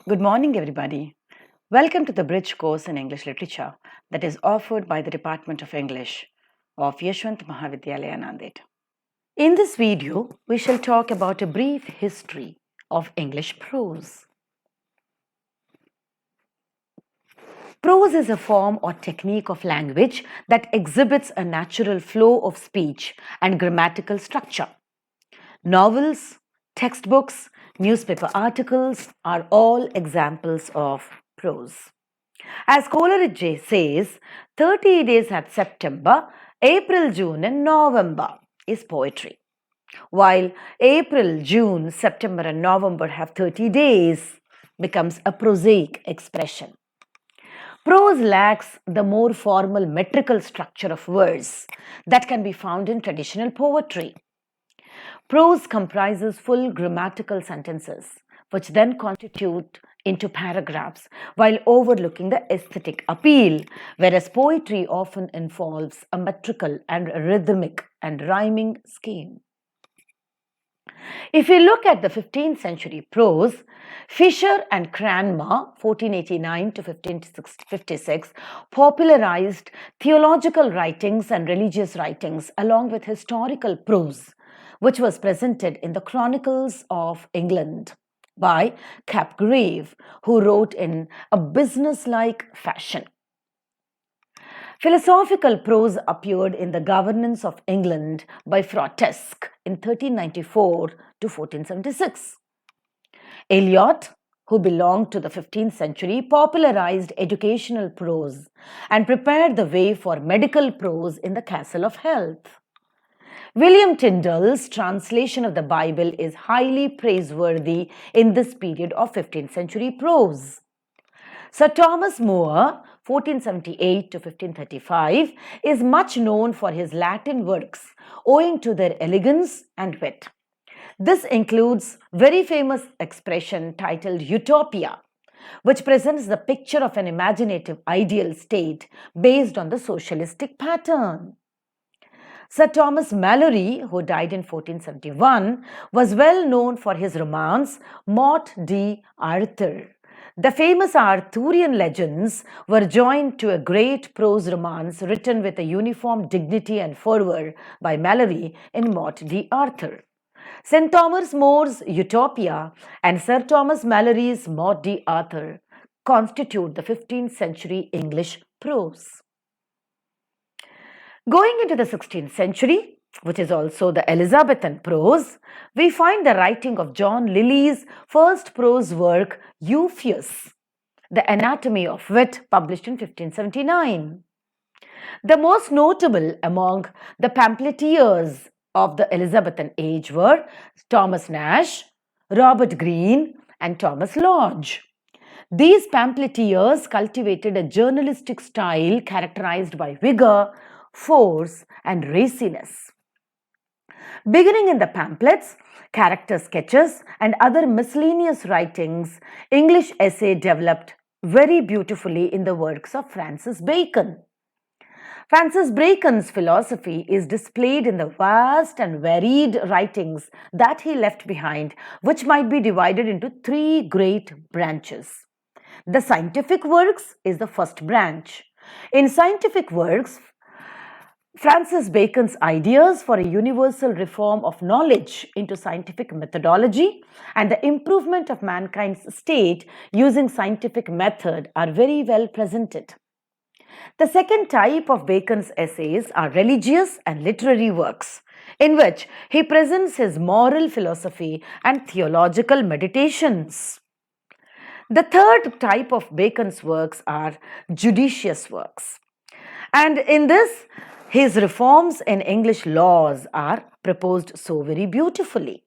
Good morning, everybody. Welcome to the Bridge course in English Literature that is offered by the Department of English of Yashwant Mahavidyalaya, Nanded. In this video, we shall talk about a brief history of English prose. Prose is a form or technique of language that exhibits a natural flow of speech and grammatical structure. Novels, textbooks, newspaper articles are all examples of prose. As Coleridge says, 30 days have September, April, June, and November is poetry. While April, June, September, and November have 30 days, becomes a prosaic expression. Prose lacks the more formal metrical structure of verse that can be found in traditional poetry. Prose comprises full grammatical sentences, which then constitute into paragraphs while overlooking the aesthetic appeal, whereas poetry often involves a metrical and rhythmic and rhyming scheme. If we look at the 15th century prose, Fisher and Cranmer, 1489 to 1556, popularized theological writings and religious writings along with historical prose, which was presented in the Chronicles of England by Capgrave, who wrote in a business-like fashion. Philosophical prose appeared in the Governance of England by Protesque in 1394 to 1476. Eliot, who belonged to the 15th century, popularized educational prose and prepared the way for medical prose in the Castle of Health. William Tyndale's translation of the Bible is highly praiseworthy in this period of 15th century prose. Sir Thomas More, 1478 to 1535, is much known for his Latin works owing to their elegance and wit. This includes very famous expression titled Utopia, which presents the picture of an imaginative ideal state based on the socialistic pattern. Sir Thomas Malory, who died in 1471, was well known for his romance Morte d'Arthur. The famous Arthurian legends were joined to a great prose romance written with a uniform dignity and fervour by Malory in Morte d'Arthur. St. Thomas More's Utopia and Sir Thomas Malory's Morte d'Arthur constitute the 15th century English prose. Going into the 16th century, which is also the Elizabethan prose, we find the writing of John Lyly's first prose work, Euphues, The Anatomy of Wit, published in 1579. The most notable among the pamphleteers of the Elizabethan age were Thomas Nash, Robert Greene, and Thomas Lodge. These pamphleteers cultivated a journalistic style characterized by vigor, force, and raciness. Beginning in the pamphlets, character sketches, and other miscellaneous writings, English essay developed very beautifully in the works of Francis Bacon. Francis Bacon's philosophy is displayed in the vast and varied writings that he left behind, which might be divided into three great branches. The scientific works is the first branch. In scientific works, Francis Bacon's ideas for a universal reform of knowledge into scientific methodology and the improvement of mankind's state using scientific method are very well presented. The second type of Bacon's essays are religious and literary works, in which he presents his moral philosophy and theological meditations. The third type of Bacon's works are judicious works, and in this, his reforms in English laws are proposed so very beautifully.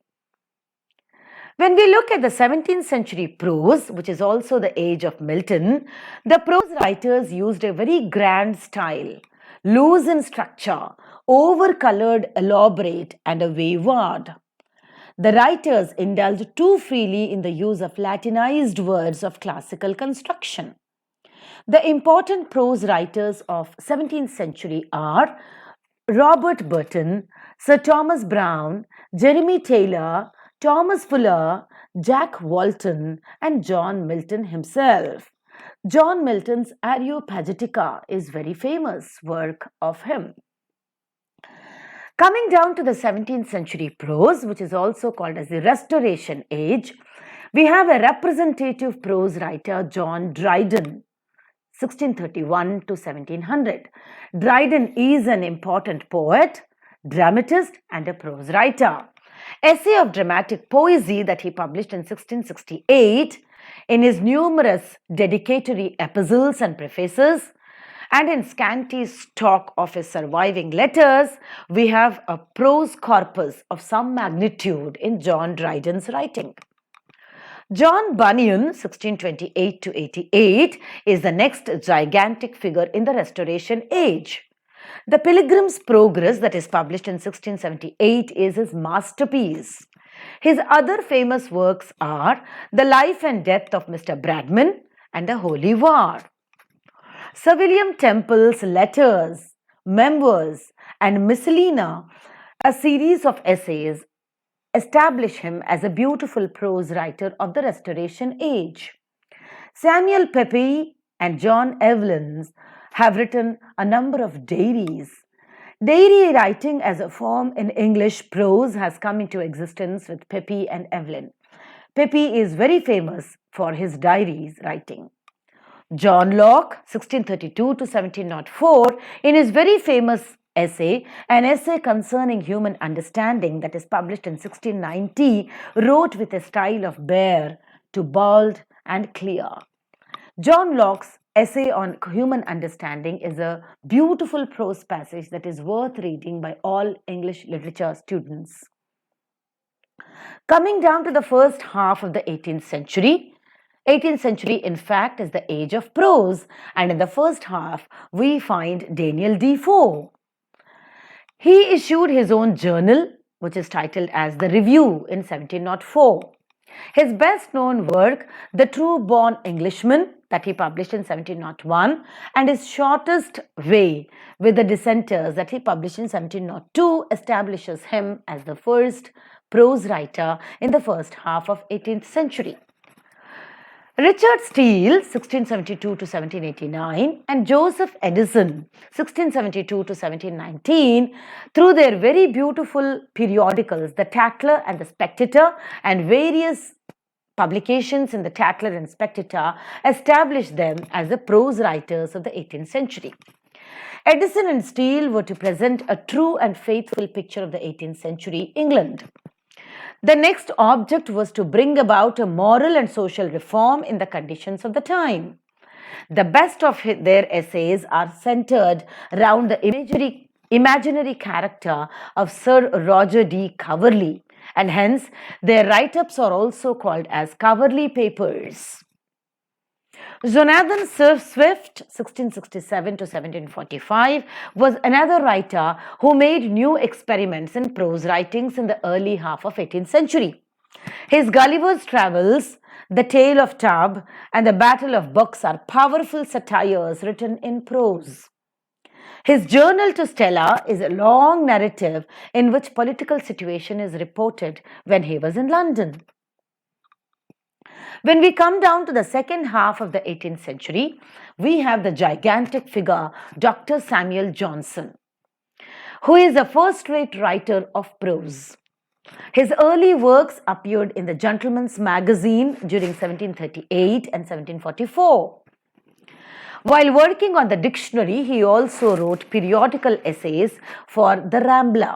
When we look at the 17th century prose, which is also the age of Milton, the prose writers used a very grand style, loose in structure, over-colored, elaborate, and a wayward. The writers indulged too freely in the use of Latinized words of classical construction. The important prose writers of 17th century are Robert Burton, Sir Thomas Browne, Jeremy Taylor, Thomas Fuller, Jack Walton, and John Milton himself. John Milton's Areopagitica is very famous work of him. Coming down to the 17th century prose, which is also called as the Restoration Age, we have a representative prose writer, John Dryden, 1631 to 1700. Dryden is an important poet, dramatist, and a prose writer. Essay of dramatic poesy that he published in 1668 in his numerous dedicatory epistles and prefaces, and in scanty stock of his surviving letters, we have a prose corpus of some magnitude in John Dryden's writing. John Bunyan, 1628 to 88, is the next gigantic figure in the Restoration Age. The Pilgrim's Progress, that is published in 1678, is his masterpiece. His other famous works are The Life and Death of Mr. Bradman and The Holy War. Sir William Temple's Letters, Memoirs, and Miscellanea, a series of essays, establish him as a beautiful prose writer of the Restoration Age. Samuel Pepys and John Evelyn have written a number of diaries. Diary writing as a form in English prose has come into existence with Pepys and Evelyn. Pepys is very famous for his diaries writing. John Locke, 1632 to 1704, in his very famous essay, An Essay Concerning Human Understanding, that is published in 1690, wrote with a style of bare to bald and clear. John Locke's Essay on Human Understanding is a beautiful prose passage that is worth reading by all English literature students. Coming down to the first half of the 18th century, 18th century, in fact, is the age of prose, and in the first half, we find Daniel Defoe. He issued his own journal, which is titled as The Review in 1704. His best-known work, The True-Born Englishman, that he published in 1701, and his Shortest Way with the Dissenters, that he published in 1702, establishes him as the first prose writer in the first half of 18th century. Richard Steele, 1672 to 1789, and Joseph Edison, 1672 to 1719, through their very beautiful periodicals, The Tatler and the Spectator, and various publications in The Tatler and Spectator, established them as the prose writers of the 18th century. Edison and Steele were to present a true and faithful picture of the 18th century England. The next object was to bring about a moral and social reform in the conditions of the time. The best of their essays are centered around the imaginary character of Sir Roger de Coverley, and hence their write-ups are also called as Coverley Papers. Jonathan Swift, 1667 to 1745, was another writer who made new experiments in prose writings in the early half of 18th century. His Gulliver's Travels, The Tale of Tub, and The Battle of Books are powerful satires written in prose. His Journal to Stella is a long narrative in which political situation is reported when he was in London. When we come down to the second half of the 18th century, we have the gigantic figure Dr. Samuel Johnson, who is a first-rate writer of prose. His early works appeared in the Gentleman's Magazine during 1738 and 1744. While working on the dictionary, he also wrote periodical essays for The Rambler.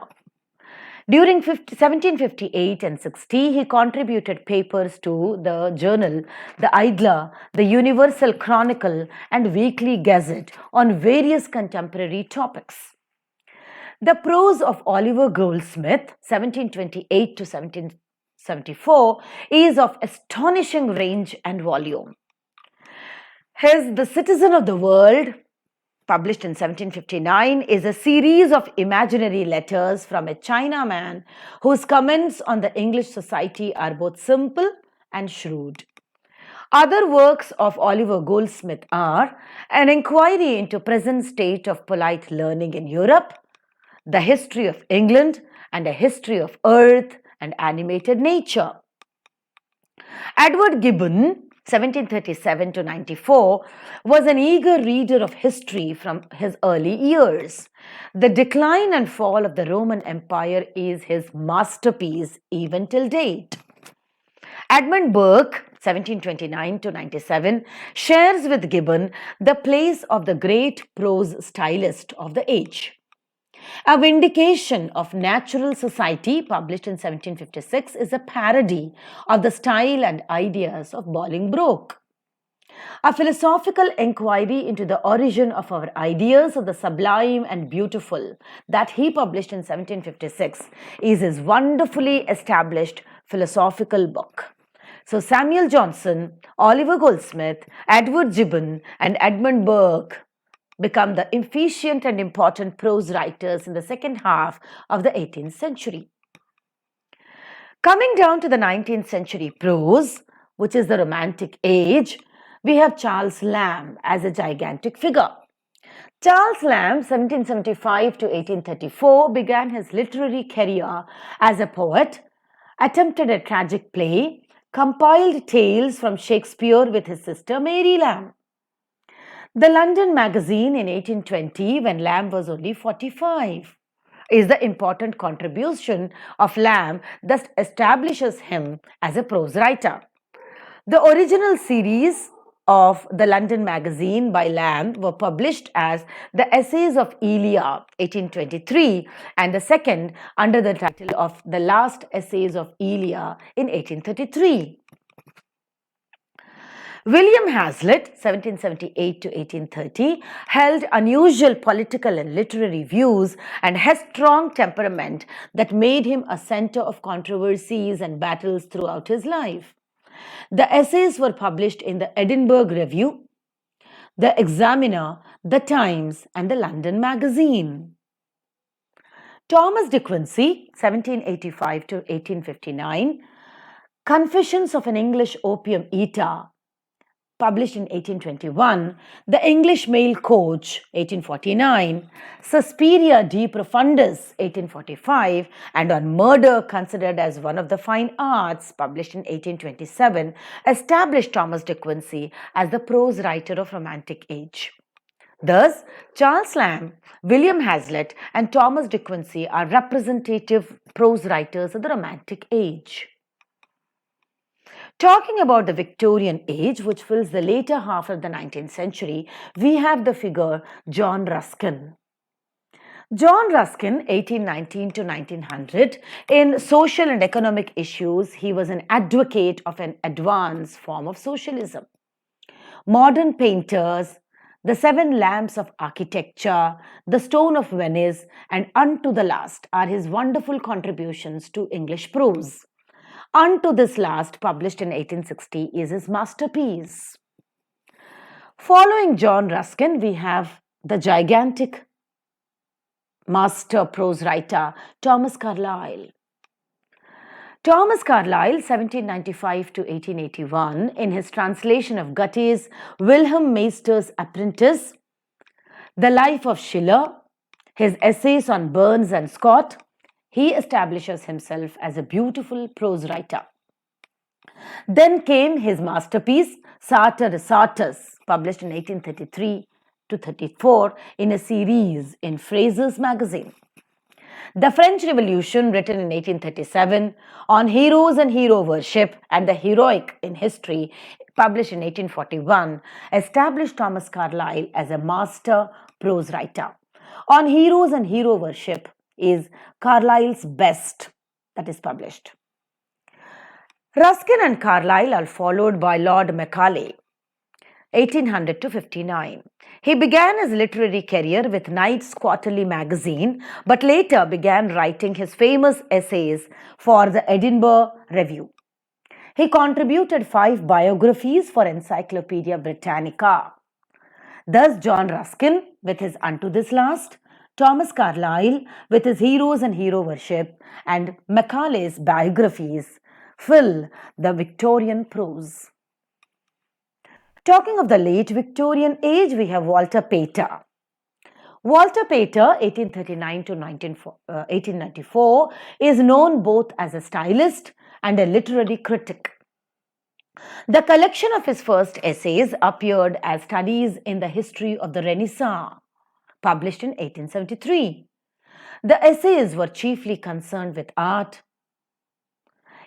During 1758 and 60, he contributed papers to the journal, The Idler, the Universal Chronicle, and Weekly Gazette on various contemporary topics. The prose of Oliver Goldsmith, 1728 to 1774, is of astonishing range and volume. His The Citizen of the World, published in 1759, is a series of imaginary letters from a Chinaman whose comments on the English society are both simple and shrewd. Other works of Oliver Goldsmith are An Inquiry into Present State of Polite Learning in Europe, The History of England, and A History of Earth and animated nature. Edward Gibbon, 1737 to 94, was an eager reader of history from his early years. The decline and fall of the Roman Empire is his masterpiece even till date. Edmund Burke, 1729 to 97, shares with Gibbon the place of the great prose stylist of the age. A Vindication of Natural Society, published in 1756, is a parody of the style and ideas of Bolingbroke. A philosophical inquiry into the origin of our ideas of the sublime and beautiful that he published in 1756 is his wonderfully established philosophical book. So Samuel Johnson, Oliver Goldsmith, Edward Gibbon, and Edmund Burke become the efficient and important prose writers in the second half of the 18th century. Coming down to the 19th century prose, which is the Romantic Age, we have Charles Lamb as a gigantic figure. Charles Lamb, 1775 to 1834, began his literary career as a poet, attempted a tragic play, compiled tales from Shakespeare with his sister Mary Lamb. The London Magazine in 1820, when Lamb was only 45, is the important contribution of Lamb that establishes him as a prose writer. The original series of the London Magazine by Lamb were published as The Essays of Elia, 1823, and the second under the title of The Last Essays of Elia in 1833. William Hazlitt, 1778 to 1830, held unusual political and literary views and has strong temperament that made him a center of controversies and battles throughout his life. The essays were published in the Edinburgh Review, the Examiner, the Times, and the London Magazine. Thomas De Quincey, 1785 to 1859, Confessions of an English Opium Eater, published in 1821, The English Mail Coach, 1849, Suspiria de Profundis, 1845, and On Murder, considered as one of the fine arts, published in 1827, established Thomas De Quincey as the prose writer of Romantic Age. Thus, Charles Lamb, William Hazlitt, and Thomas De Quincey are representative prose writers of the Romantic Age. Talking about the Victorian age, which fills the later half of the 19th century, we have the figure John Ruskin. John Ruskin, 1819 to 1900, in social and economic issues, he was an advocate of an advanced form of socialism. Modern painters, The Seven Lamps of Architecture, The Stone of Venice, and Unto the Last are his wonderful contributions to English prose. Unto this Last, published in 1860, is his masterpiece. Following John Ruskin, we have the gigantic master prose writer Thomas Carlyle. Thomas Carlyle, 1795 to 1881, in his translation of Goethe's Wilhelm Meister's Apprentice, The Life of Schiller, his essays on Burns and Scott, he establishes himself as a beautiful prose writer. Then came his masterpiece, Sartor Resartus, published in 1833 to 34 in a series in Fraser's magazine. The French Revolution, written in 1837, on heroes and hero worship and the heroic in history, published in 1841, established Thomas Carlyle as a master prose writer. On heroes and hero worship is Carlyle's best that is published. Ruskin and Carlyle are followed by Lord Macaulay, 1800 to 59. He began his literary career with Knight's Quarterly magazine, but later began writing his famous essays for the Edinburgh Review. He contributed 5 biographies for Encyclopedia Britannica. Thus, John Ruskin with his Unto This Last, Thomas Carlyle with his Heroes and Hero Worship, and Macaulay's biographies fill the Victorian prose. Talking of the late Victorian age, we have Walter Pater. Walter Pater, 1839 to 1894, is known both as a stylist and a literary critic. The collection of his first essays appeared as Studies in the History of the Renaissance, published in 1873. The essays were chiefly concerned with art.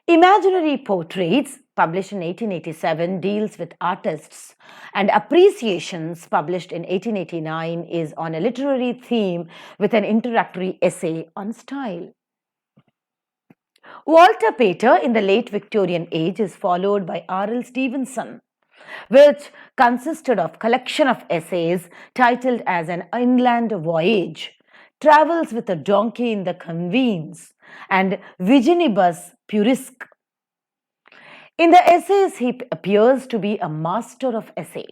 Imaginary Portraits, published in 1887, deals with artists, and Appreciations, published in 1889, is on a literary theme with an introductory essay on style. Walter Pater in the late Victorian age is followed by R.L. Stevenson, which consisted of collection of essays titled as An Inland Voyage, Travels with a Donkey in the Convenes, and Virginibus Puerisque. In the essays, he appears to be a master of essay,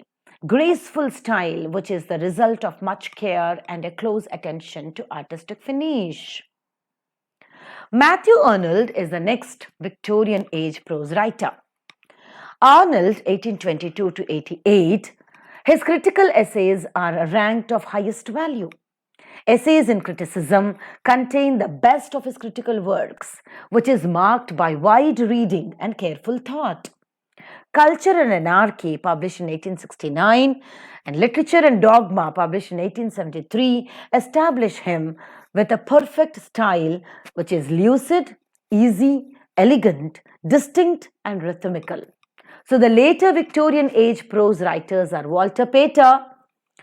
graceful style, which is the result of much care and a close attention to artistic finish. Matthew Arnold is the next Victorian age prose writer. Arnold, 1822 to 88, his critical essays are ranked of highest value. Essays in criticism contain the best of his critical works, which is marked by wide reading and careful thought. Culture and Anarchy, published in 1869, and Literature and Dogma, published in 1873, establish him with a perfect style which is lucid, easy, elegant, distinct, and rhythmical. So the later Victorian age prose writers are Walter Pater,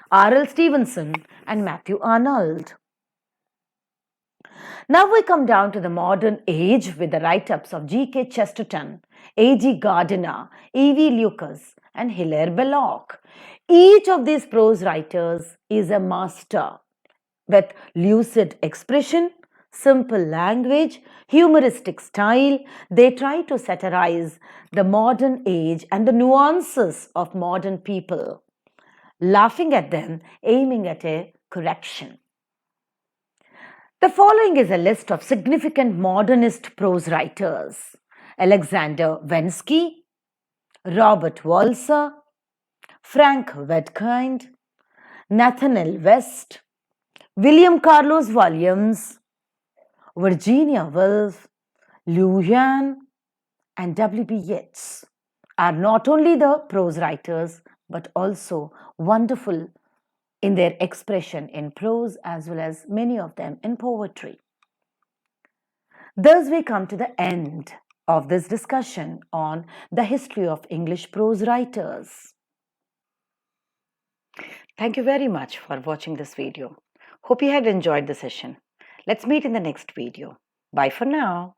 R.L. Stevenson, and Matthew Arnold. Now we come down to the modern age with the write-ups of G.K. Chesterton, A.G. Gardiner, E.V. Lucas, and Hilaire Belloc. Each of these prose writers is a master with lucid expression, simple language, humoristic style. They try to satirize the modern age and the nuances of modern people, laughing at them, aiming at a correction. The following is a list of significant modernist prose writers: Alexander Wensky, Robert Walser, Frank Wedkind, Nathaniel West, William Carlos Williams, Virginia Woolf, Liu Yan, and W.B. Yeats are not only the prose writers but also wonderful in their expression in prose as well as many of them in poetry. Thus we come to the end of this discussion on the history of English prose writers. Thank you very much for watching this video. Hope you had enjoyed the session. Let's meet in the next video. Bye for now.